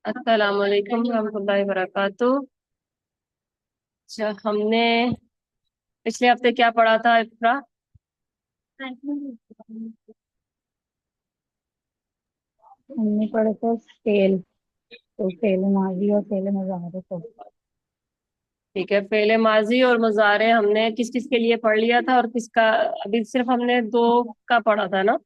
अस्सलाम वालेकुम रहमतुल्लाहि वबरकातुह। अच्छा, हमने पिछले हफ्ते क्या पढ़ा था इकरा? हमने पढ़ा था फेल। तो फेल माजी और फेल मुजाहरे को। ठीक है, फेले माजी और मुजारे हमने किस किस के लिए पढ़ लिया था और किसका? अभी सिर्फ हमने दो का पढ़ा था ना?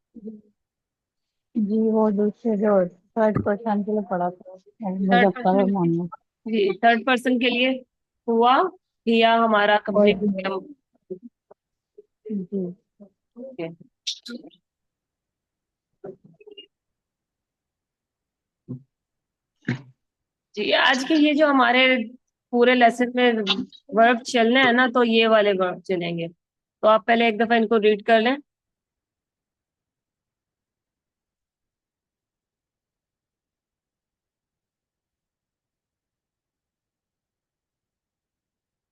जी वो दूसरे जो थर्ड पर्सन के लिए पढ़ा था थर्ड मुजफ्फर और पर्सन मोहम्मद। जी, थर्ड पर्सन के लिए हुआ, किया, हमारा और कंप्लीट किया। जी जी, आज के ये जो हमारे पूरे लेसन में वर्ब चलने हैं ना, तो ये वाले वर्ब चलेंगे। तो आप पहले एक दफा इनको रीड कर लें।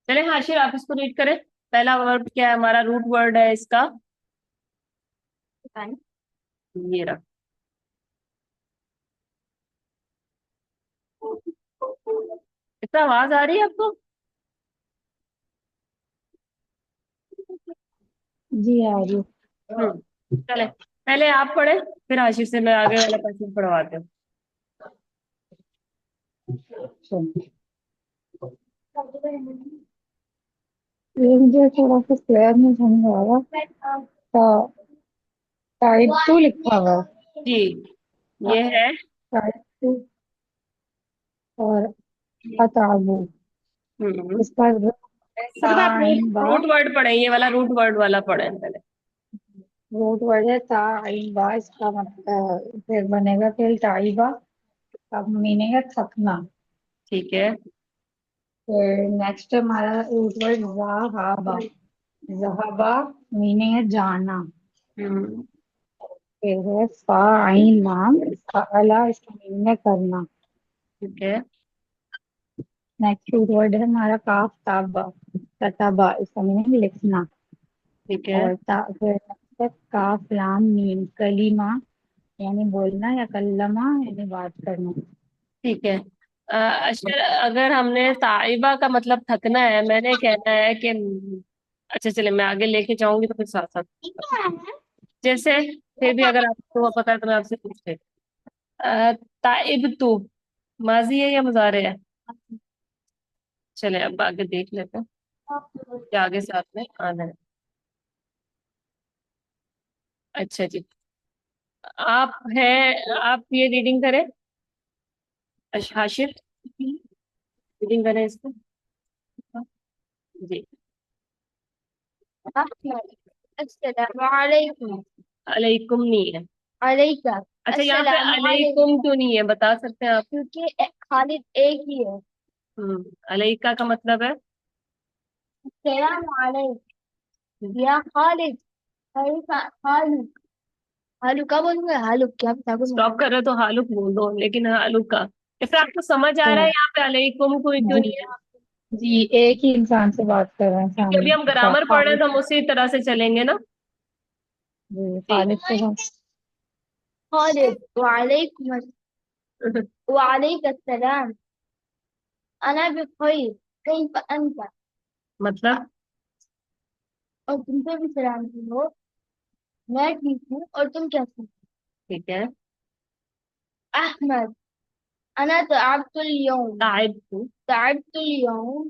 चले हाशिर, आप इसको रीड करें। पहला वर्ड क्या है हमारा? रूट वर्ड है इसका। ये रहा। इतना आवाज आ रही है आपको? जी आ रही। चले, पहले आप पढ़े, फिर आशीष से मैं आगे वाला क्वेश्चन पढ़वाती हूँ। ये मुझे थोड़ा सा क्लियर नहीं समझ आ रहा। टाइप टू लिखा हुआ जी, ये है। टाइप टू और अताबू। हम्म इसका सिर्फ आप रूट ताइन बा। रूट वर्ड पढ़े, ये वाला रूट वर्ड वाला पढ़े पहले। रूट वर्ड है ताइन बा, इसका मतलब फिर बनेगा फिर ताइबा। अब मीनिंग है थकना। ठीक है। फिर नेक्स्ट हमारा रूट वर्ड जहाबा। जहाबा मीनिंग है जाना। हम्म फिर है फाइन नाम। अला इसका मीनिंग है करना। ठीक है। नेक्स्ट रूट वर्ड है हमारा काफ ताबा। कताबा इसका मीनिंग लिखना। ठीक है। और फिर next है काफ लाम मीम कलीमा, यानी बोलना या कल्लमा यानी बात करना। ठीक है। अशर, अगर हमने ताइबा का मतलब थकना है, मैंने कहना है कि अच्छा चले, मैं आगे लेके जाऊंगी तो फिर साथ साथ जैसे, फिर भी अगर आपको पता है तो मैं आपसे पूछ लेती हूँ। ताइब तू माजी है या मुजारे है? चले अब आगे देख लेते हैं क्या आगे साथ में आना है। अच्छा जी, आप है, आप ये रीडिंग करें। हाशिर, रीडिंग करें इसको जी। अस्सलाम वालेकुम। अलैकुम नहीं है। अलैका। अच्छा, यहाँ पे अस्सलाम अलैकुम वालेकुम। क्यों नहीं है, बता सकते हैं आप? क्योंकि खालिद एक ही है। अलैका का मतलब है। सलाम वालेकुम या खालिद। हालू। हालू का बोलूंगा, हालू क्या बता बोलूंगा। स्टॉप कर रहे हो तो हालुक बोल दो, लेकिन हालुक का इसे आपको समझ आ रहा है? तो यहाँ पे अलैकुम कोई क्यों जी नहीं है? जी एक ही इंसान से बात कर रहे हैं क्योंकि अभी सामने। हम ग्रामर पढ़ रहे हैं खालिद। तो हम उसी तरह से चलेंगे ना। जी जी। खालिद से हम। खालिद वालेकुम। वालेकुम अस्सलाम। अना बिखैर। कैफ अंत। मतलब और तुमसे भी सलाम हो। मैं ठीक हूँ और तुम कैसे हो। ठीक है। अहमद। अना ताबतुल यौम। ताइब तू। ताबतुल यौम।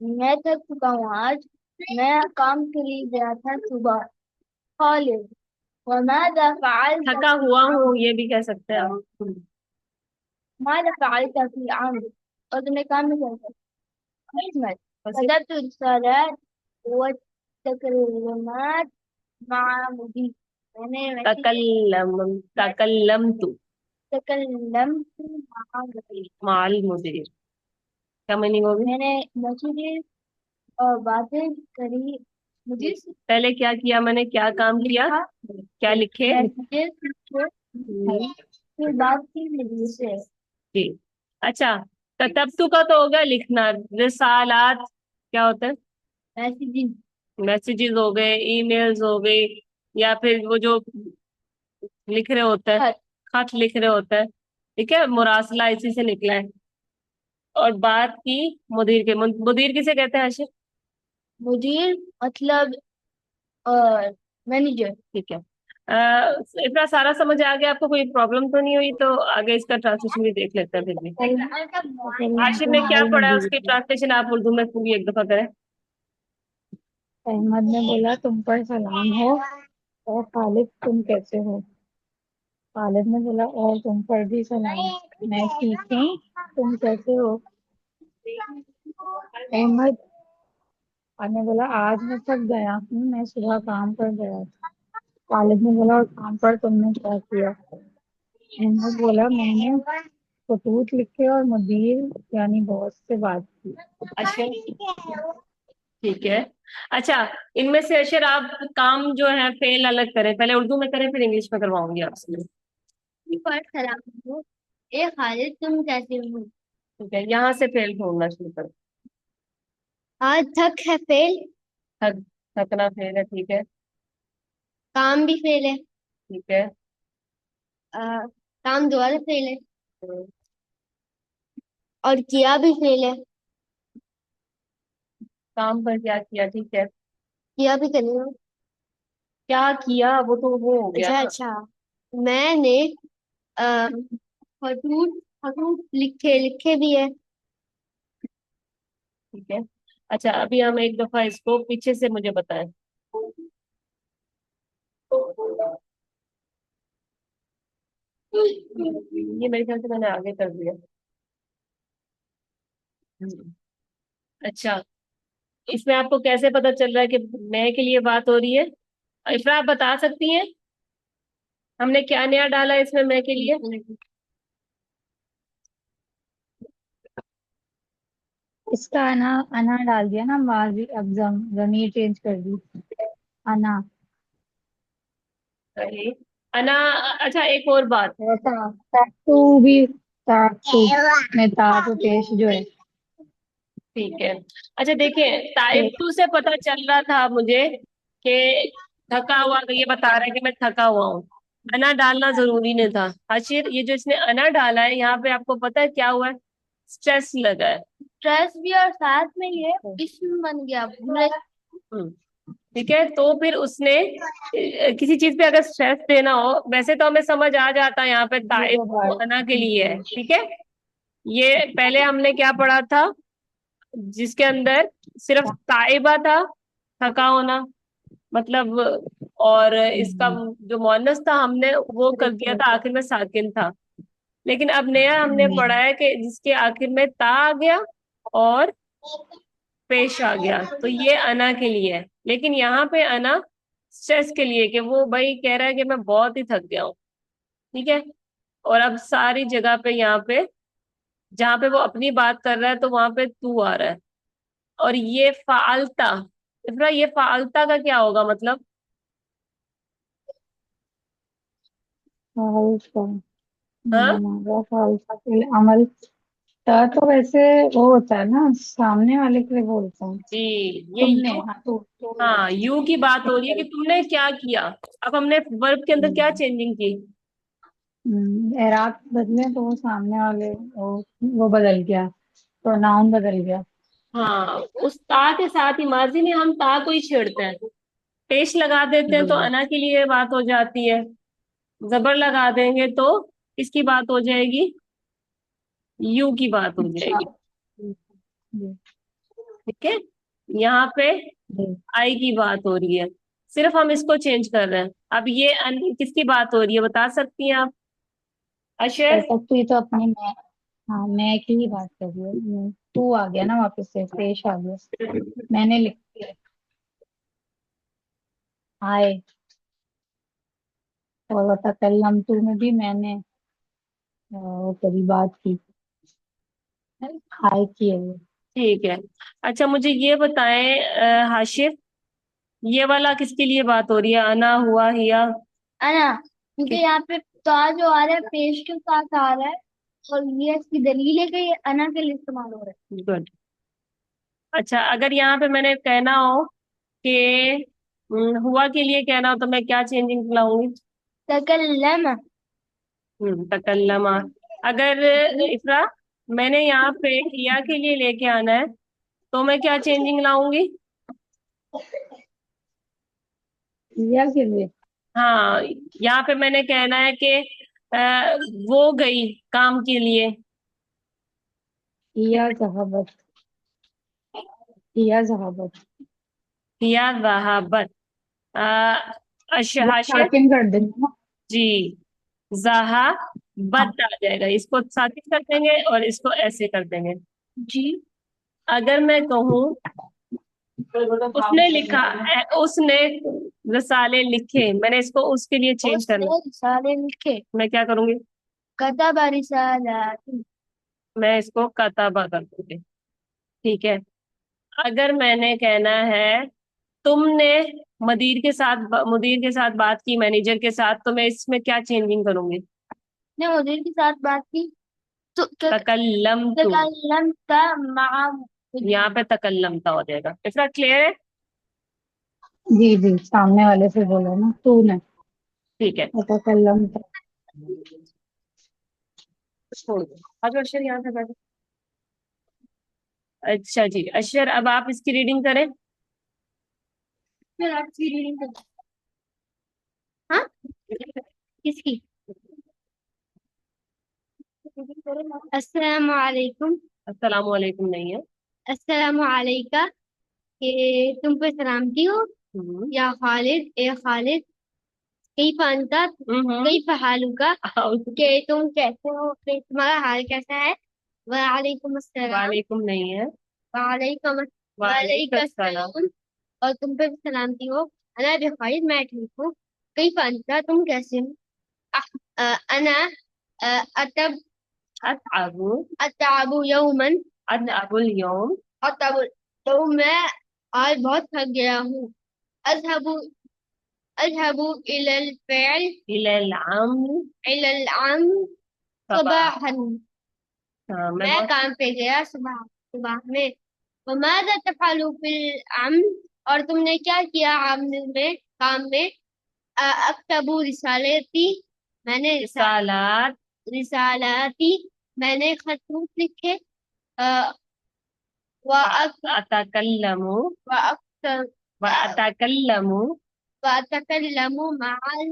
मैं थक चुका हूँ आज। मैं काम के लिए गया था सुबह। खालिद। वमाज़ा फ़अल्त थका फ़ी हुआ हूँ, अमल। ये भी कह सकते हैं आप। माज़ा फ़अल्त फ़ी अमल। और तुमने काम में क्या किया। अहमद। बस ये कतबत रिसालात व तकरीमात मअ मुदीर। मैंने मैसेज। तकल्लम, तकल्लम तू तकल्लमत मअ मुदीर। माल मुदीर, क्या मीनिंग होगी? मैंने मैसेजेस और बातें करी। जी, मुझे पहले क्या किया मैंने, क्या काम किया, लिखा। क्या लिखे? मैसेजेस लिखे। हम्म, फिर बात की मुझे से। जी। अच्छा, कतब्तु का तो होगा लिखना। रिसालात क्या होता है? मैसेजेस। मैसेजेस हो गए, ईमेल्स हो गई, या फिर वो जो लिख रहे होते हैं, खत। खत लिख रहे होते हैं। ठीक है, मुरासला इसी से निकला है। और बात की मुदीर के, मुदीर किसे कहते हैं आशिफ? मुदीर मतलब मैनेजर। ठीक है। इतना सारा समझ आ गया आपको? कोई प्रॉब्लम तो नहीं हुई? तो आगे इसका ट्रांसलेशन भी देख लेते हैं फिर भी। आशिफ ने क्या पढ़ा है उसकी ट्रांसलेशन आप उर्दू में पूरी एक दफा करें। अहमद ने बोला तुम पर सलाम हो, और खालिद तुम कैसे हो। खालिद ने बोला और तुम पर भी सलाम, मैं ठीक हूँ, तुम कैसे हो। अहमद ने बोला आज मैं थक गया हूँ, मैं सुबह काम पर गया था। खालिद ने बोला और काम पर तुमने क्या किया। अहमद बोला मैंने खतूत लिखे और मुदीर यानी बॉस से बात की। अच्छा, ठीक है। अच्छा, इनमें से अशर आप काम जो है फेल अलग करें, पहले उर्दू में करें फिर इंग्लिश में करवाऊंगी आपसे। पर सलाम हो, ए खालिद तुम कैसे हो। ठीक है, यहाँ से फेल ढूंढना शुरू करो। आज थक है फेल। थक, थकना फेल है, ठीक है। काम भी फेल है। ठीक है। आ, काम दोबारा फेल है। हम्म, और किया भी फेल है। काम पर क्या किया, ठीक है। किया भी करेगा। क्या किया वो तो वो हो गया अच्छा ना। अच्छा, मैंने आ, खतूत खतूत लिखे लिखे भी है। ठीक है। अच्छा, अभी हम एक दफा इसको पीछे से मुझे बताएं। ये मेरे ख्याल से मैंने आगे कर दिया। हम्म, अच्छा, इसमें आपको कैसे पता चल रहा है कि मैं के लिए बात हो रही है? इफ्रा, आप बता सकती हैं हमने क्या नया डाला है इसमें मैं के लिए? इसका अना अना डाल दिया ना, माजी अब जमीर चेंज कर दी। अना। सही। अना। अच्छा, एक और बात। ऐसा ताकू भी, ताकू में ताकू पेश जो है। ठीक है। अच्छा देखिए, तो ताइप्तू से पता चल रहा था मुझे कि थका हुआ, तो ये बता रहा है कि मैं थका हुआ हूँ। अना डालना जरूरी नहीं था। हाशिर, ये जो इसने अना डाला है यहाँ पे, आपको पता है क्या हुआ है? स्ट्रेस लगा है। स्ट्रेस भी और साथ में ये इसम बन गया बुरे। हम्म, ठीक है। तो फिर उसने किसी चीज पे अगर स्ट्रेस देना हो, वैसे तो हमें समझ आ जाता है यहाँ पे ताइप अना के लिए है, ठीक है। ये पहले हमने क्या पढ़ा था, जिसके अंदर सिर्फ ताइबा था, थका होना मतलब। और इसका जो मुअन्नस था हमने वो कर दिया था, आखिर में साकिन था। लेकिन अब नया हमने पढ़ा है कि जिसके आखिर में ता आ गया और पेश आ गया, तो ये अना के लिए है। लेकिन यहाँ पे अना स्ट्रेस के लिए, कि वो भाई कह रहा है कि मैं बहुत ही थक गया हूँ। ठीक है। और अब सारी जगह पे यहाँ पे, जहाँ पे वो अपनी बात कर रहा है तो वहां पे तू आ रहा है। और ये फालता, इफ्रा, ये फालता का क्या होगा मतलब? फालसा। हाँ हमारा फालसा के अमल। तो वैसे वो होता है ना, सामने वाले के लिए बोलता है। जी, ये तुमने, यू। हाँ तो हाँ, यू की बात हो रही है कि तुमने क्या किया। अब हमने वर्ब के अंदर क्या चेंजिंग की? एराब बदले तो वो सामने वाले वो बदल गया, प्रोनाउन बदल गया। हाँ, उस ता के साथ ही माजी में हम ता को ही छेड़ते हैं। पेश लगा देते हैं तो जी। अना के लिए बात हो जाती है। जबर लगा देंगे तो किसकी बात हो जाएगी? यू की बात हो अच्छा। जाएगी। जी। ठीक है। यहाँ पे जी। आई की बात हो रही है, सिर्फ हम इसको चेंज कर रहे हैं। अब ये किसकी बात हो रही है, बता सकती हैं आप अशर? तो ये तो अपनी मैं, हाँ मैं की ही बात कर रही हूँ। तू आ गया ना, वापस से पेश आ गया। मैंने लिख दिया आए। और वतकल्लम तू में भी मैंने वो करी बात की, आए की है वो। ठीक है। अच्छा, मुझे ये बताएं हाशिर, ये वाला किसके लिए बात हो रही है, अना हुआ हिया? अना, क्योंकि कि, यहाँ पे ता जो आ रहा है पेश के साथ आ रहा है, और ये इसकी दलील है कि ये अना के लिए इस्तेमाल हो रहा है। गुड। अच्छा, अगर यहाँ पे मैंने कहना हो कि हुआ के लिए कहना हो, तो मैं क्या चेंजिंग लाऊंगी? तकल्लम। तकल्लमा। अगर इफरा, मैंने यहाँ पे किया के लिए लेके आना है, तो मैं क्या चेंजिंग लाऊंगी? किया के लिए। हाँ, यहाँ पे मैंने कहना है कि अ, वो गई काम के लिए। किया ज़हाबत। किया ज़हाबत। किया वहाबत। जब हाशिर। साकिन कर देंगे ना। जी, जहा हाँ बत आ जाएगा, इसको साकिन कर देंगे और इसको ऐसे कर देंगे। जी। अगर मैं कहूँ उसने लिखा, उसने रसाले लिखे, मैंने इसको उसके लिए चेंज करना। उसने रिसाले लिखे। मैं क्या करूंगी? कतब रिसालाती। मैं इसको कताबा कर दूंगी। ठीक है। अगर मैंने कहना है तुमने मुदीर के साथ बात की, मैनेजर के साथ, तो मैं इसमें क्या चेंजिंग करूंगी? ने मुदीर के साथ बात की। तो तकल्लम तू। तकल्लमता मआ मुदीर। यहाँ पे तकल्लमता हो जाएगा। इतना क्लियर है? जी जी, सामने वाले से बोलो ना, तूने। ठीक है, तकल्लम। छोड़ दो। आज अक्षर यहाँ से बैठो। अच्छा जी अक्षर, अब आप इसकी रीडिंग करें। फिर आपकी रीडिंग कर। हाँ। किसकी? अस्सलाम वालेकुम। अस्सलाम वालेकुम नहीं है। अस्सलाम वालेका। के तुम पे सलामती हो। हम्म। या खालिद, ए खालिद। कई अंता। हम्म। कई हालुका। के तुम कैसे हो, के तुम्हारा हाल कैसा है। वालेकुम अस्सलाम। वालेकुम नहीं है। वालेकुम। वालेकुम वालेकुम अस्सलाम। अस्सलाम। और तुम पे भी सलामती हो। अना बिखाइर, मैं ठीक हूँ। कई अंता, तुम कैसे हो। अना अतब अतअबु। अताबु यौमन। अतअबुल यौम। अताबु। तो मैं आज बहुत थक गया हूँ। अजहबु। अजहबु इलल फ़िल। इलल अम्ल। इलल अम। सबा। सबाहन। हाँ, मैं मैं बहुत। काम पे गया सुबह सुबह में। वमाज़ा तफ़अलु फ़िल अम। और तुमने क्या किया आमल में, काम में। अक्तबु रिसालती। मैंने रिसालात। रिसालाती। मैंने खतूत लिखे। अ, व अक अतकल्लमु। व अक्तर व अतकल्लमु। व अतकल्लमु मअल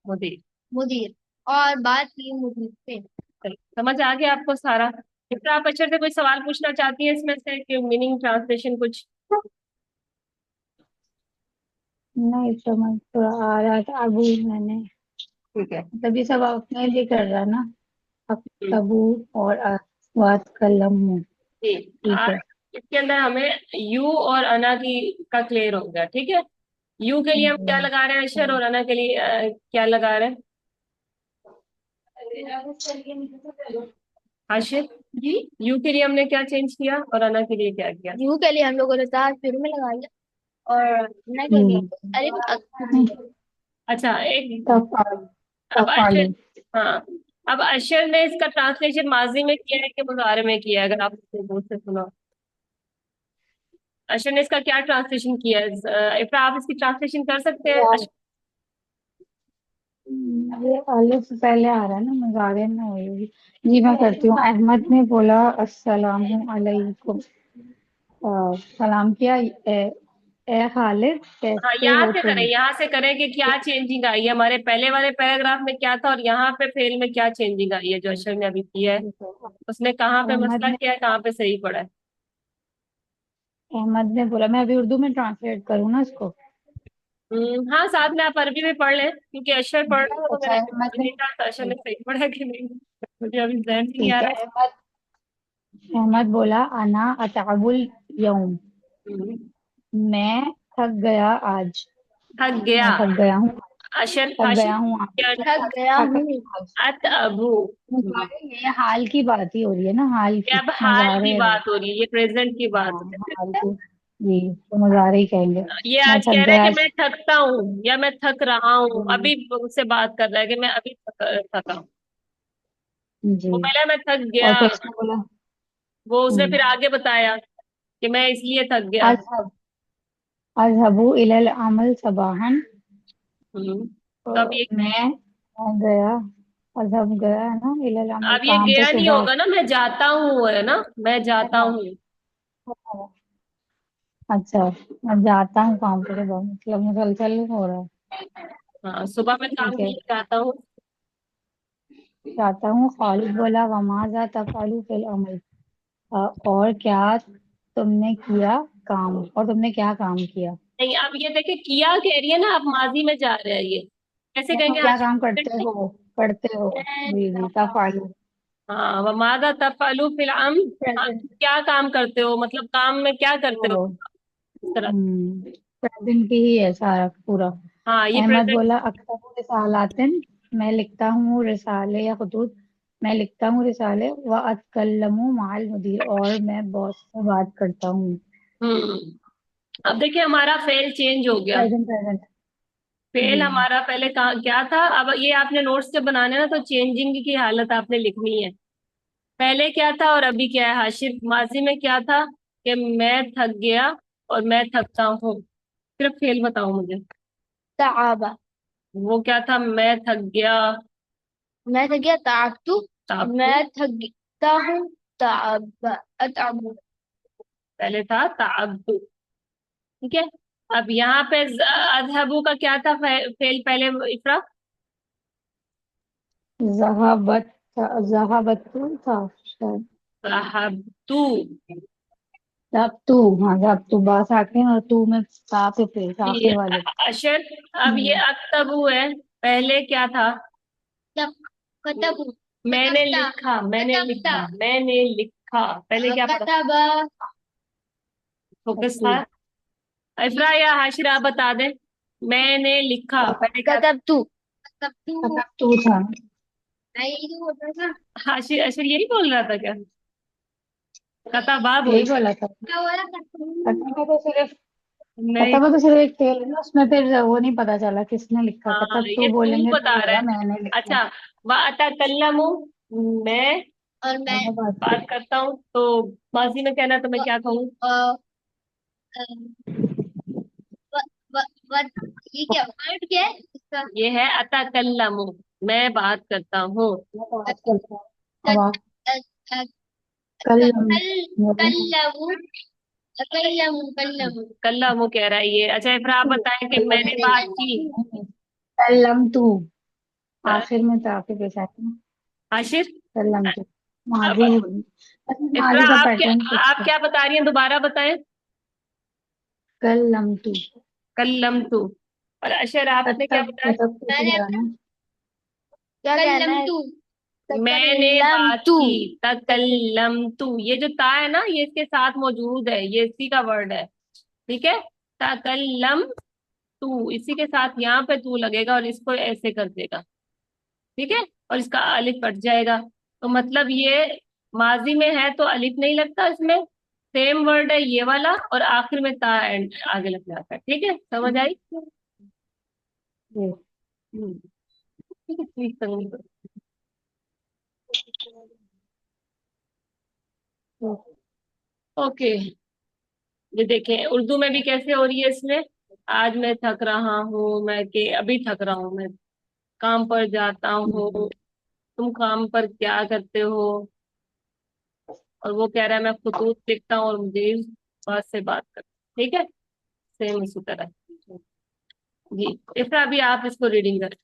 मुदीर। मुदीर। और बात की मुदीर से। चलो, समझ आ गया आपको सारा? इतना आप अच्छे से कोई सवाल पूछना चाहती है इसमें से कि मीनिंग ट्रांसलेशन कुछ? नहीं समझ थोड़ा आ रहा था अबू मैंने। ठीक है। मतलब ये सब अपने लिए कर रहा ना। अब हम्म, तबू और बात कलम। जी। ठीक है। इसके अंदर हमें यू और अना की का क्लियर हो गया। ठीक है। यू के लिए हम क्या लगा रहे हैं अक्षर, और अना के लिए क्या लगा रहे हैं आशिर? जी। यू के लिए हमने क्या चेंज किया और अना के लिए क्या किया? यू के लिए हम लोगों ने ताज शुरू में लगा लिया। और न के लिए अलिफ अच्छा, एक। तफाल। अब अशर। तफालु। हाँ। अब अशर ने इसका ट्रांसलेशन माजी में किया है कि मुजारे में किया है, अगर आप उसको मुंह से सुनो। अशर ने इसका क्या ट्रांसलेशन किया है? इफ्रा, आप इसकी ट्रांसलेशन कर सकते हैं यार, अशर? ये अलिफ से पहले आ रहा है ना, मुजारे में होगी। जी मैं करती हूँ। अहमद ने बोला अस्सलाम अलैकुम। सलाम किया। ए खालिद, हाँ, कैसे यहाँ हो से करें, तुम। यहाँ से करें कि क्या चेंजिंग आई है, हमारे पहले वाले पैराग्राफ में क्या था और यहाँ पे फेल में क्या चेंजिंग आई है जो अशर ने अभी किया है। ठीक है। उसने कहाँ पे अहमद मसला ने किया है, कहाँ पे सही पड़ा है? अहमद ने बोला, मैं अभी उर्दू में ट्रांसलेट करूँ ना इसको। हाँ, साथ में आप अरबी में पढ़ लें, क्योंकि अशर पढ़ रहा है तो अच्छा मेरा अहमद ने। नहीं था तो अशर ने सही पढ़ा है कि नहीं, मुझे अभी जहन में नहीं आ ठीक है। रहा। अहमद बोला अना अताबुल यौम। हम्म, मैं थक गया आज। थक गया। मैं थक गया हूँ। अशर थक हाशिर गया हूँ आज। क्या? थक गया थक। हूँ आज। अत अबू। मुजारे, ये हाल की बात ही हो रही है ना, हाल ये की। अब हाल मुजारे की है वो। बात हो रही है, ये प्रेजेंट की बात हाँ हो हाल रही की। जी तो मुजारे ही कहेंगे। है। ये मैं आज कह थक रहा है गया कि आज। मैं थकता हूँ या मैं थक रहा हूँ, जी। अभी मुझसे बात कर रहा है कि मैं अभी थका हूँ। जी। वो पहले मैं थक और गया, फिर उसने बोला। वो उसने हम्म, फिर आगे बताया कि मैं इसलिए थक गया। अजहब अजहबु इलल अमल सबाहन। हम्म। तो तो अब ये मैं मैं गया, अजहब गया है ना, इलल अमल अब ये काम पे गया नहीं सुबह। होगा ना, मैं जाता हूँ है ना, मैं जाता हूँ। अच्छा, मैं जाता हूँ काम पे सुबह, मतलब मुसलसल हो रहा है। हाँ, सुबह मैं काम ठीक के है, लिए जाता हूँ। जाता हूँ। खालिद बोला वमा जा तफअलु फिल अमल। और क्या तुमने किया काम, और तुमने क्या काम किया। नहीं, अब ये देखिए, किया कह रही है ना, आप माजी में जा रहे हैं ये, कैसे या तुम कहेंगे क्या आज? काम करते हो, करते हो। जी जी, तफअलु। हाँ, वमादा तफअलु फिल अम। हाँ, प्रेजेंट। क्या काम करते हो, मतलब काम में क्या करते हो, ओ, इस तरह। प्रेजेंट की ही है सारा पूरा। हाँ, ये अहमद प्रेजेंट। बोला अक्तबु रिसालातिन, मैं लिखता हूँ रिसाले या खुतूत। मैं लिखता हूँ रिसाले, व अतकल्लमु माल मुदीर, और मैं बॉस से बात करता हूँ। हम्म। अब देखिए, हमारा फेल चेंज हो गया। Present present. फेल जी जी। हमारा पहले क्या था, अब ये आपने नोट्स से बनाने ना, तो चेंजिंग की हालत आपने लिखनी है। पहले क्या था और अभी क्या है, हाशिर माजी में क्या था कि मैं थक गया और मैं थकता हूँ। सिर्फ फेल बताओ मुझे। ताबा। वो क्या था, मैं थक गया। मैं थक गया ताकतु। ताकतू। मैं थकता हूँ ताब अताबु। पहले था ताअब्दु। ठीक है। अब यहाँ पे अजहबू का क्या था, फेल पहले, इफरा। जहाबत, जहाबतु था शायद। ज़हबतु। जब तू, हाँ जब तू बास आके और तू में साफ पे ये आखिर वाले। अशर। अब ये हम्म। अक्तबू है। पहले क्या था, तब कतबु। मैंने कतबता। लिखा, मैंने कतबता। लिखा, मैंने लिखा। पहले क्या पढ़ा, कतबा। फोकस तू, था। इफरा या हाशिरा, आप बता दें। मैंने लिखा, पहले क्या था? कतबतु। कतबतु। मतलब तू था। नहीं तो होता था। हाशिर अशर यही बोल रहा था क्या? कताबा यही बोल। बोला था। क्या बोला कतबु। कथा तो सिर्फ, नहीं। कथा तो सिर्फ एक फेल है ना, उसमें फिर वो नहीं पता चला किसने लिखा। हाँ, कथा ये तू तू बोलेंगे तो बता रहा होगा है। मैंने लिखा। अच्छा। व अतकल्लमु, मैं और मैं मैंने बात की। बात करता हूँ, तो माजी में कहना है, तो मैं व, क्या कहूँ? अ, अ, व, व, व, ये क्या वर्ड क्या है इसका। ये है अतकल्लमु, मैं बात करता हूँ। मैं बात करता हूँ। अब क- आप, अ, अ, कल कल बोलो ना। कल्लमु। कल्लमु कल्लमु। कल्लमु कह रहा है ये। अच्छा, फिर आप तू, बताएं कि कलम मैंने तू, बात की। नहीं, कलम तू, आखिर में तो आपके पेश आते हैं। हाशिर। कलम तू, अब माजी बोली, बस इफरा, माजी का पैटर्न आप फिक्स है। क्या बता रही हैं, दोबारा बताएं। कलम तू, कल्लम तू। और अशर, आपने क्या कतब बताया? कतब तो मैंने लगाना। क्या कहना है। तू। मैंने तकल्लम बात तू। की। तकल्लम तू, ये जो ता है ना, ये इसके साथ मौजूद है, ये इसी का वर्ड है। ठीक है। तकल्लम तू, इसी के साथ यहाँ पे तू लगेगा और इसको ऐसे कर देगा। ठीक है। और इसका अलिफ कट जाएगा। तो मतलब ये माजी में है तो अलिफ नहीं लगता इसमें। सेम वर्ड है ये वाला, और आखिर में ता एंड आगे लग जाता है। ठीक है, समझ आई? ये ठीक है, प्लीज समझ। ओके। ये देखें, उर्दू में भी कैसे हो रही है इसमें। आज मैं थक रहा हूँ, मैं के अभी थक रहा हूँ मैं, काम पर जाता हूँ। तुम काम पर क्या करते हो? और वो कह रहा है मैं खुतूत लिखता हूँ और मुझे इस बात से बात कर। ठीक है। सेम इसी तरह। जी। इफरा, अभी आप इसको रीडिंग करें,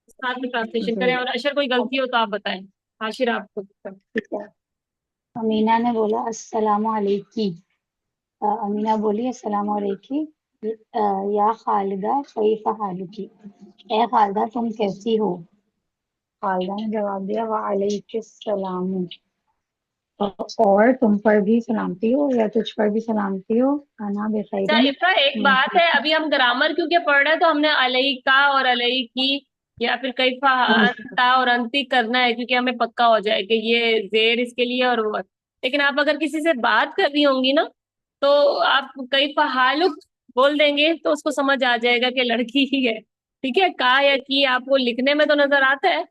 साथ में ट्रांसलेशन करें, जी। और अशर कोई गलती हो तो आप बताएं। हाशिर आपको। ठीक है। अमीना ने बोला अस्सलामु अलैकी। अमीना बोली अस्सलामु अलैकी। या खालिदा कैफ़ हालुकी। ए खालिदा तुम कैसी हो। खालिदा ने जवाब दिया वालेकुमुस्सलाम। और तुम पर भी सलामती हो, या तुझ पर भी सलामती हो। अना अच्छा बेखैरिन, इफ्रा, एक मैं बात है, ठीक हूँ। अभी हम ग्रामर क्योंकि पढ़ रहे हैं, तो हमने अलई का और अलई की, या फिर कई अंता और अंति करना है, क्योंकि हमें पक्का हो जाए कि ये जेर इसके लिए और वो। लेकिन आप अगर किसी से बात कर रही होंगी ना, तो आप कई फहालुक बोल देंगे तो उसको समझ आ जाएगा कि लड़की ही है। ठीक है, का या की आपको लिखने में तो नजर आता है,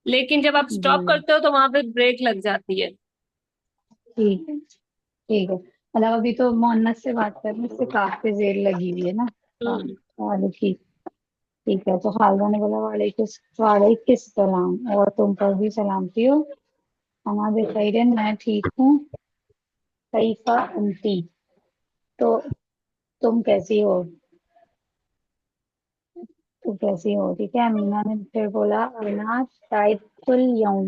लेकिन जब आप जी, स्टॉप करते हो तो वहां पे ब्रेक लग जाती है। ठीक है, ठीक है। मतलब अभी तो मोहन्नस से बात करने से काफी जेर लगी हुई है ना। हाँ, हम्म। वालेकुम। ठीक है, तो खालिदा ने बोला वालेकुम सलाम, और तुम पर भी सलामती हो। अना बिखैरिन, मैं ठीक हूँ। कैफा अंती, तो तुम कैसी हो? तुम कैसी हो, ठीक है। अमीना ने फिर बोला अना ताइबुल यौम,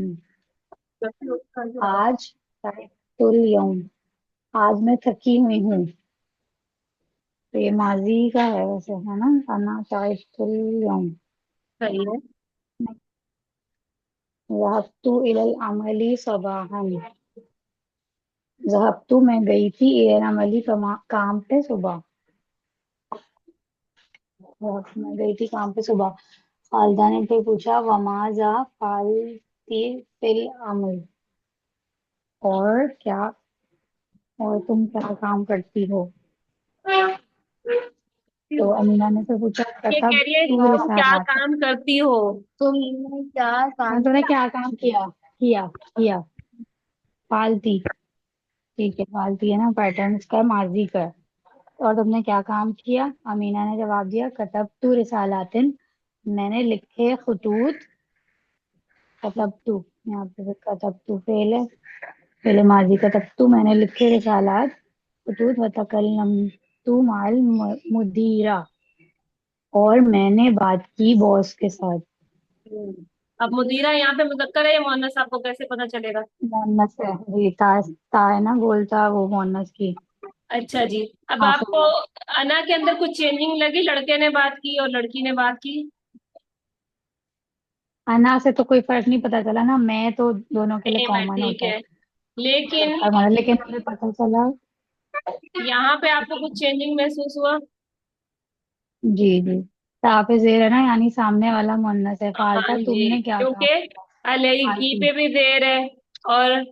आज ताइबुल यौम, आज मैं थकी हुई हूँ। तो ये माजी का है वैसे, है ना, अना ताइबुल यौम। सही है। ज़हबतु इलल अमली सबाहन, ज़हबतु मैं गई थी, इलल अमली काम पे सुबह। मैं गई थी काम पे सुबह। खालिदा ने फिर पूछा वमाजा फालती फिल अमल, और क्या, और तुम क्या काम करती हो? तो अमीना ने फिर पूछा ये कतब कह रही है तू तुम क्या रिसालात, काम करती हो। तुमने क्या हाँ काम तूने किया? क्या काम किया, किया फालती, ठीक है, फालती है ना, पैटर्न इसका माजी का है। और तुमने क्या काम किया? अमीना ने जवाब दिया कतब तू रिसालातिन, मैंने लिखे खतूत। कतब तू, यहाँ पे कतब तू फेल है, पहले माजी का तख्तू, मैंने लिखे रिसालात खतूत, वतकल्लम तू माल मुदीरा, और मैंने बात की बॉस के साथ। अब मुदीरा यहाँ पे मुज़क्कर है या मुअन्नस, आपको कैसे पता चलेगा? मोहन्नस है जी, ता है ना, बोलता वो मोहन्नस की। अच्छा जी। अब हाँ आपको फिर अना के अंदर कुछ चेंजिंग लगी, लड़के ने बात की और लड़की ने बात की? अना से तो कोई फर्क नहीं पता चला ना, मैं तो दोनों के लिए सेम है, कॉमन ठीक होता है। है। लेकिन लेकिन मुझे पता चला। यहाँ पे आपको कुछ चेंजिंग महसूस हुआ? जी जी, ता पे जेर है ना, यानी सामने वाला मुअन्नस है, हाँ फालता जी, तुमने क्या काम क्योंकि किया? अलैकी फालती, पे भी देर है और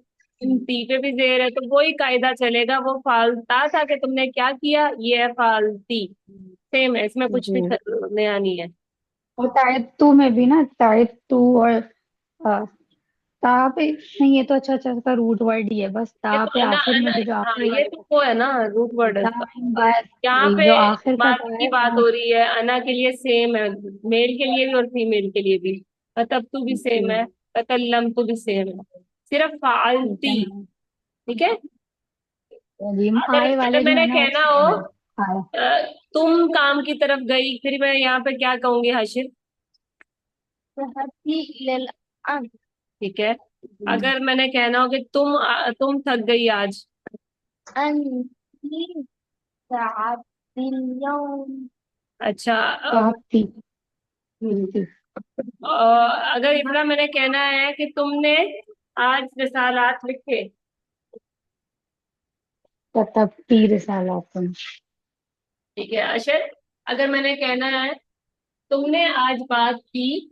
ती पे भी देर है, तो वही कायदा चलेगा। वो फालता था कि तुमने क्या किया, ये है फालती। सेम है, इसमें कुछ भी जी। नया नहीं है। और तायतु में भी ना, तायतु और ता पे नहीं, ये तो अच्छा अच्छा का रूट वर्ड ही है, बस ये ता तो पे अना आखिर में अना, भी जो हाँ आखिरी ये वाले तो वो है ना, रूट वर्ड है ता उसका। इन बाय, यहाँ वही पे जो आखिर का ता मार्क्स की है बात वो। हो रही है, अना के लिए सेम है, मेल के लिए भी और फीमेल के लिए भी। मतलब तू भी सेम है, जी, तकल्लम तू भी सेम है, सिर्फ ठीक है फालती। ना। ठीक है। जी, अगर आए अगर वाले जो मैंने है ना वो कहना हो सेम है। आए, तुम काम की तरफ गई, फिर मैं यहाँ पे क्या कहूंगी हाशिर? ज़हबती इलल अम, ठीक है। जी, अगर मैंने कहना हो कि तुम थक गई आज। अंती ताअतिल यौम, अच्छा। ताती, हम्म, ती, अगर इतना मैंने कहना है कि तुमने आज रिसालात लिखे। ततब्ती रिसालातुन, ठीक है अशर। अगर मैंने कहना है तुमने आज बात की,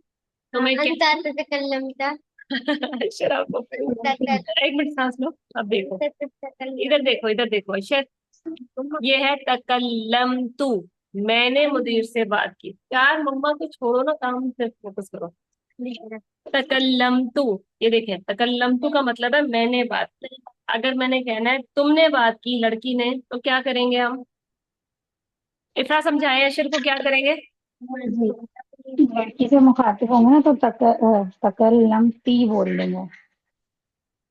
तो मैं क्या? अंता ततकल्लमता, अशर आपको ततब्ती, एक मिनट सांस लो। अब देखो, ततकल्लम, इधर देखो, इधर देखो अशर। ये है तकल्लम तू, मैंने मुदीर से बात की। यार मम्मा को छोड़ो ना, काम पे फोकस करो। तकल्लम तू, ये देखें, तकल्लम तू का मतलब है मैंने बात की। अगर मैंने कहना है तुमने बात की लड़की ने, तो क्या करेंगे हम? इतना समझाएं अशर को, क्या करेंगे? जी, लड़की से मुखातिब होंगे ना तो तकल्लमती बोल देंगे।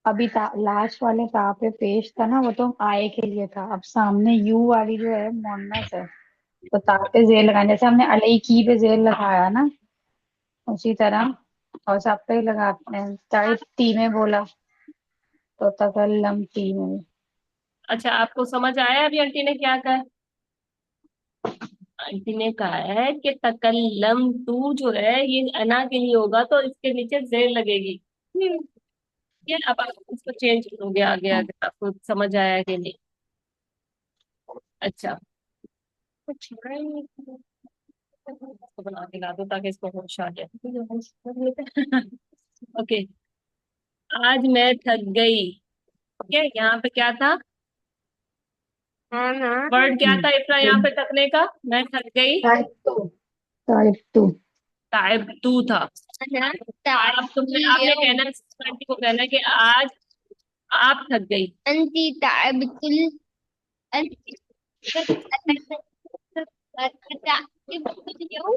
अभी लास्ट वाले ता पे पेश था ना, वो तो आए के लिए था, अब सामने यू वाली जो है मोहन्नस है, तो ता पे जेर लगाना, जैसे हमने अलई की पे जेर लगाया ना, उसी तरह और सब पे लगाते हैं। चाहे ती में बोला तो तकल्लम ती में। अच्छा, आपको समझ आया अभी आंटी ने क्या कहा? आंटी ने कहा है कि तकल्लम तू जो है ये अना के लिए होगा, तो इसके नीचे जेर लगेगी। ये अब आप इसको चेंज करोगे आगे हाँ, आगे, आपको समझ आया कि नहीं? अच्छा, कुछ नहीं, इसको बना के ला दो ताकि इसको होश आ जाए। ओके। आज मैं थक गई। ओके, यहाँ पे क्या था? हाँ ना, वर्ड क्या था इतना यहाँ पे थकने का? मैं थक गई। टाइप टू, टाइप टू था। ना आप तुमने ताअतिल आपने यौम, कहना, आंटी को कहना है कि आज आप थक गई। अंती ताअबतुल, अंती ताअबतुल यौम,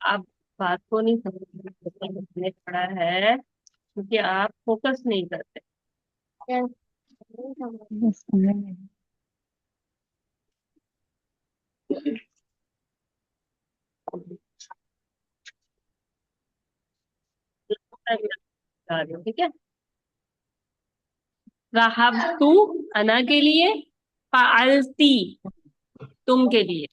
आप बात को नहीं समझ रहे, मैंने पढ़ा है क्योंकि आप फोकस नहीं करते। बस 15 मिनट। बता रही हूँ, ठीक है। राहब तू, अना के लिए। फालती, तुम के लिए।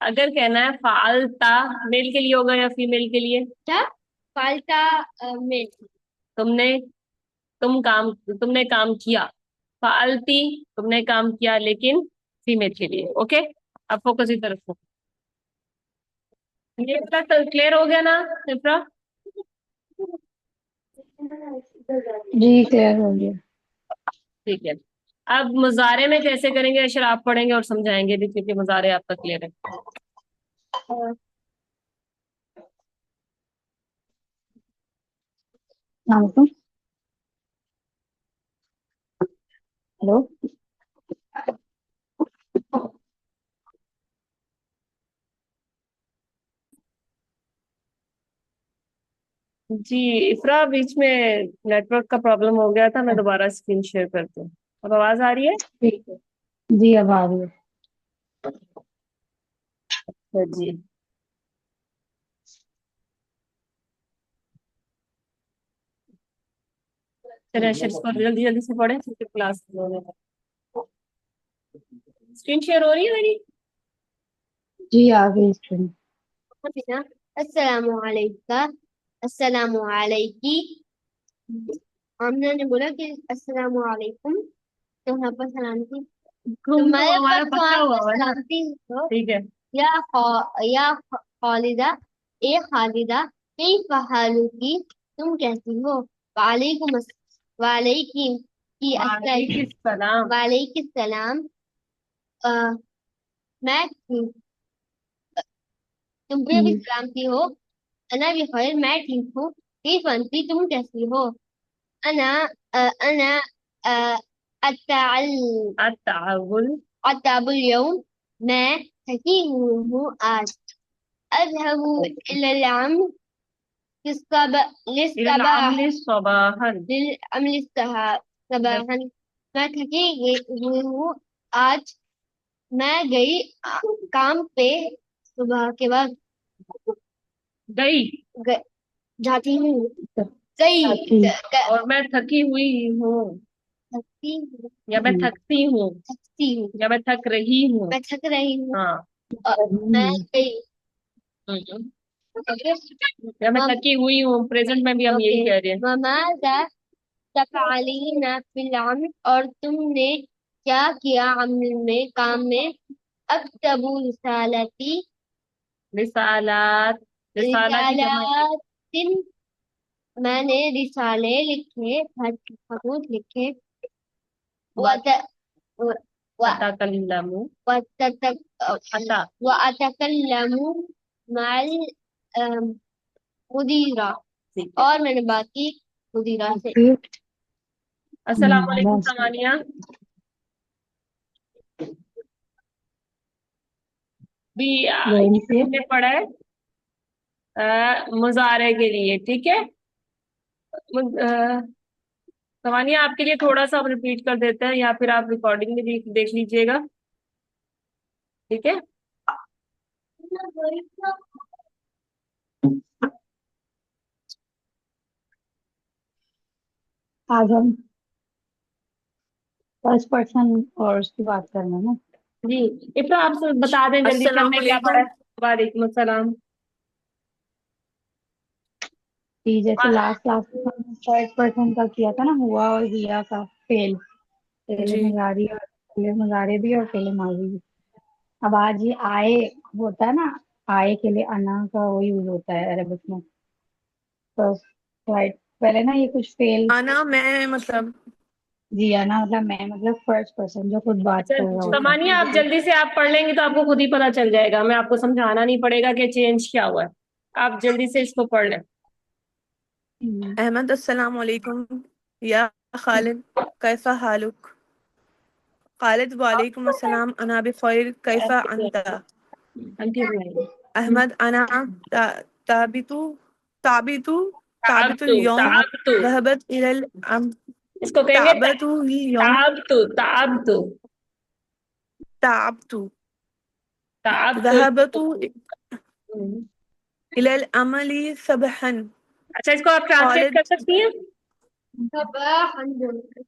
अगर कहना है फालता, मेल के लिए होगा या फीमेल के लिए? क्या फाल्टा में तुमने, तुमने काम किया। फालती, तुमने काम किया लेकिन फीमेल के लिए। ओके, अब फोकस इधर रखो। ये तक क्लियर हो गया ना इफ्रा? जी क्लियर हो गया। ठीक है। अब मुजारे में कैसे करेंगे अशर, आप पढ़ेंगे और समझाएंगे भी, क्योंकि मुजारे आपका क्लियर है। नाम तो हेलो। जी इफ्रा, बीच में नेटवर्क का प्रॉब्लम हो गया था, मैं दोबारा स्क्रीन शेयर करती हूँ। अब आवाज आ रही है? ठीक है। जी अब आ रही है। तो जी, चलिए अशर इसको जल्दी जल्दी से पढ़े क्योंकि क्लास स्क्रीन शेयर हो रही है मेरी। जी आ गई स्क्रीन। अस्सलामु अलैका अस्सलामु अलैकी। आमना ने बोला कि अस्सलामु अलैकुम, तो वहाँ पर सलामती तुम तो तुम्हारे हमारा पास पक्का वहाँ हुआ पर हुआ ना। सलामती हो। ठीक है। या खालिदा, ए खालिदा, कैफ हालुकी, तुम कैसी हो। वालेकुम वालेकुम की वालेकुम सलाम। वालेकुम सलाम। अ, मैं ठीक, तुम भी जी सलामती हो। अना भी खैर, मैं ठीक हूँ। कैफ अंती, तुम कैसी हो। अना अना अताल अताउल। अताबुल यौम, मैं थकी हुई हूँ आज। अज़हबु इलल अम्ल इल्ल लिस्सबाह अमली सबाहन। लिलअमल सबाहन, मैं थकी हुई हूँ आज। मैं गई काम पे सुबह के वक्त। गई। ग- जाती हूँ। गई साथी। और मैं थकी हुई हूँ, थकती हूँ, या मैं थकती हूँ, थकती हूँ, या मैं थक रही हूँ। मैं थक रही हूँ। हाँ। मैं गई। हम्म। ओके। या मैं मम थकी हुई हूँ, प्रेजेंट में भी हम ओके। यही कह रहे हैं। ममाजा तफ़अलीना फिल अम्ल, और तुमने क्या किया अमल में, काम में। अक्तबु रिसालती रिसालात, रिसाला की जमा। रिसालातिन, मैंने रिसाले लिखे, खतूत लिखे। व वत व अतकल्लमु। वततक अता। व अतकल्लमु माल मुदीरा, ठीक है। और मैंने बात की मुदीरा से। फिर अस्सलाम वालेकुम बस सामानिया। भी वहीं ये से। हमने पढ़ा है मुजारे के लिए, ठीक है। सामानिया आपके लिए थोड़ा सा हम रिपीट कर देते हैं, या फिर आप रिकॉर्डिंग में देख लीजिएगा, ठीक है। आज हम फर्स्ट पर्सन और उसकी बात करना है ना। जी इफ्रा, आप बता दें जल्दी से अस्सलाम हमने क्या पढ़ा वालेकुम। है। वालेकुम अस्सलाम। कि जैसे हाँ, लास्ट क्लास में हमने थर्ड पर्सन का किया था ना, हुआ और हिया का फेल। पहले जी मुजारी और पहले मुजारे भी और पहले माजी भी। अब आज ये आए होता है ना, आए के लिए अना का वो यूज होता है अरबिक में। तो राइट, पहले ना ये कुछ फेल। आना मैं मतलब जी आना मतलब मैं, मतलब फर्स्ट पर्सन जो खुद बात अच्छा कर रहा होता है। सामान्य, आप जल्दी से आप पढ़ लेंगे तो आपको खुद ही पता चल जाएगा, मैं आपको समझाना नहीं पड़ेगा कि चेंज क्या हुआ है। आप जल्दी से इसको पढ़ लें। हम्म, अहमद अस्सलाम वालेकुम। या खालिद कैसा हालुक। खालिद वालेकुम अस्सलाम अना बिखैर कैफा अंता अंकित नहीं। अहमद अना ताबितु ताबितु ताबितु ताबतु यौम ताबतु ज़हबत इलल इसको कहेंगे ताबतु ही यौम ताबतु ताबतु ताबतु। ज़हबतु इलल अमली सबहन अच्छा, इसको आप ट्रांसलेट खालिद कर सकती हैं।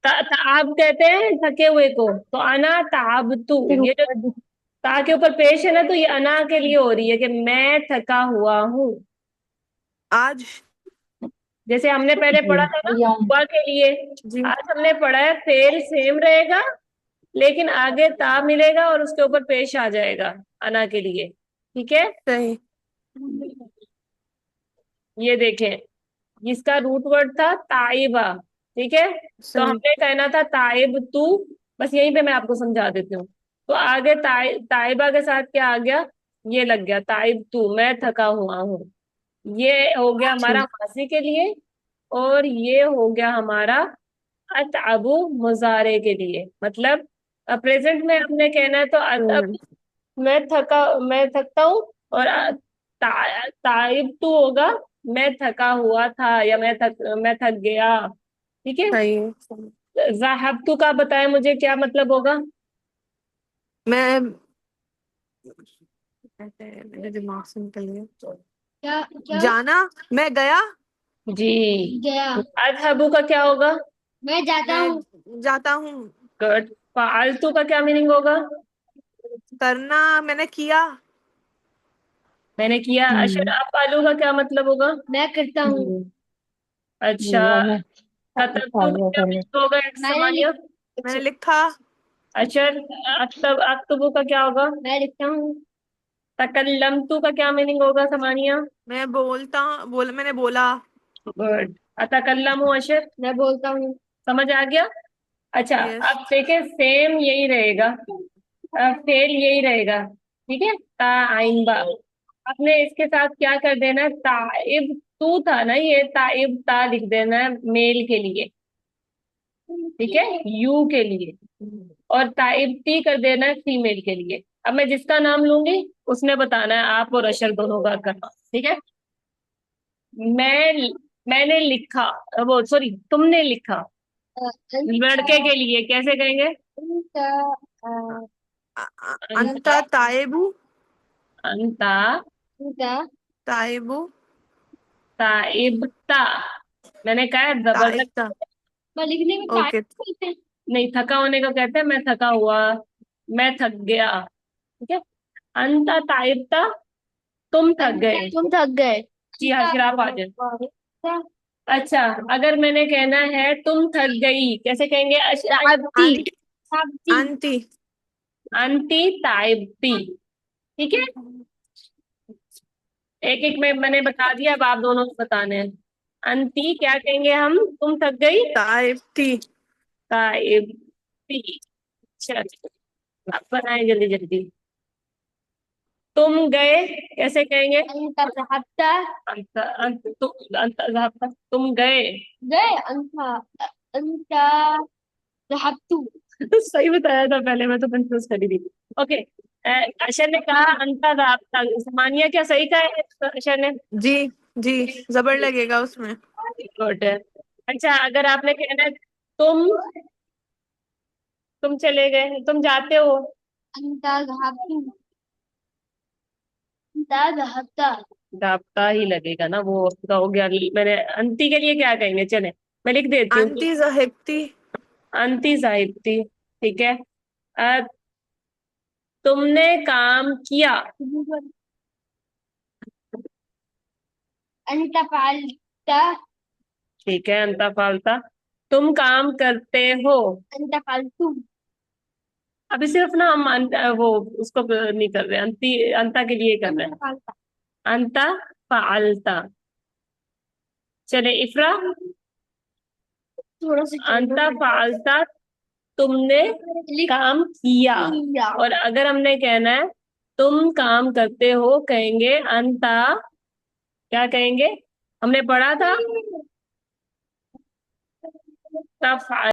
ताब कहते हैं थके हुए को, तो अना ताबतु, ये जो ता के ऊपर पेश है ना, तो ये अना के लिए हो रही है कि मैं थका हुआ हूँ। आज जैसे हमने पहले पढ़ा था ना यौम सुबह के लिए, जी आज हमने पढ़ा है फेल सेम रहेगा, लेकिन आगे ता मिलेगा और उसके ऊपर पेश आ जाएगा अना के लिए। ठीक है, सही ये देखें, इसका रूट वर्ड था ताइबा। ठीक है, तो सही हमने कहना था ताइब तू, बस यहीं पे मैं आपको समझा देती हूँ। तो आगे ताइबा के साथ क्या आ गया, ये लग गया ताइब तू, मैं थका हुआ हूँ। ये हो गया हमारा ठीक माजी के लिए, और ये हो गया हमारा अतअबु मुजारे के लिए। मतलब प्रेजेंट में हमने कहना है तो अतअब, मैं थकता हूँ, और ताइब तू होगा मैं थका हुआ था, या मैं थक गया। ठीक है, सही ज़ाहबतु का बताए मुझे क्या मतलब होगा। मैं मेरे दिमाग से निकल गया क्या क्या जाना मैं गया जी, गया? अज़हबु का क्या होगा। मैं जाता हूँ। मैं जाता हूँ गुड। फ़अलतु का क्या मीनिंग होगा। करना मैंने किया मैंने किया। अशरफ आलू का क्या मतलब होगा। मैं करता हूँ। अच्छा, कतबतु का क्या मीनिंग होगा एक मैंने समानिया। मैंने लिखा अशर अक्तबु का क्या होगा। मैं लिखता हूँ। तकल्लमतु का क्या मीनिंग होगा समानिया। मैं मैंने बोला गुड। अतकल्लमु अशर, मैं बोलता हूँ। समझ आ गया। अच्छा, यस अब देखें सेम यही रहेगा, फेल यही रहेगा। ठीक है, ता आइंदा आपने इसके साथ क्या कर देना है, ताइब तू था ना, ये ताइब ता लिख देना है मेल के लिए। ठीक है, यू के लिए, और ताइब ती कर देना है फीमेल के लिए। अब मैं जिसका नाम लूंगी उसने बताना है, आप और अशर दोनों का करना। ठीक है, मैं मैंने लिखा, वो सॉरी तुमने लिखा। लड़के के लिए कैसे कहेंगे। अंता ताइबू अंता ताइबू ताइबता, मैंने कहा है जबरदस्त। ताइबता लिखने में टाइम ओके बोलते हैं। नहीं, थका होने को कहते हैं मैं थका हुआ, मैं थक गया। ठीक है, अंता ताइबता, तुम थक गए। तुम थक गए। जी हाँ, फिर आप आ जाए। अच्छा, अगर मैंने कहना है तुम थक गई, कैसे कहेंगे। ताबती। अंत ताबती। अंती अंती ताइबती। ठीक है, एक एक में मैंने बता दिया, अब आप दोनों को बताने हैं। अंती क्या कहेंगे हम, तुम थक गई। ताइबती ताइबती। चलो, आप बनाए जल्दी जल्दी। तुम गए कैसे कहेंगे। अंत ज़हबता। तुम गए। गए। अंत ज़हबतु। सही बताया था पहले, मैं तो कंफ्यूज करी थी। ओके, अशर ने कहा अंता राब्ता, सामानिया क्या सही कहा है अशर ने। जी जी जबर लगेगा उसमें गुड है। अच्छा, अगर आपने कहना है तुम तुम चले गए, तुम जाते हो। अंत ज़हबतु। अंत ज़हबता। राब्ता ही लगेगा ना, वो उसका हो गया। मैंने अंती के लिए क्या कहेंगे, चले मैं लिख देती हूँ। अंती जहिब्ती अंती साहिबती। ठीक है, अ, तुमने काम किया। अंत फ़अलता। ठीक है, अंता फालता, तुम काम करते हो। अंत फ़अलतु। अभी सिर्फ ना हम वो उसको नहीं कर रहे, अंता के लिए कर रहे अंत हैं। फ़अलता। अंता फालता। चले इफ्रा, थोड़ा सा अंता फालता, तुमने काम किया। किया। और अगर हमने कहना है तुम काम करते हो, कहेंगे अंता, क्या कहेंगे, हमने पढ़ा था तफअल।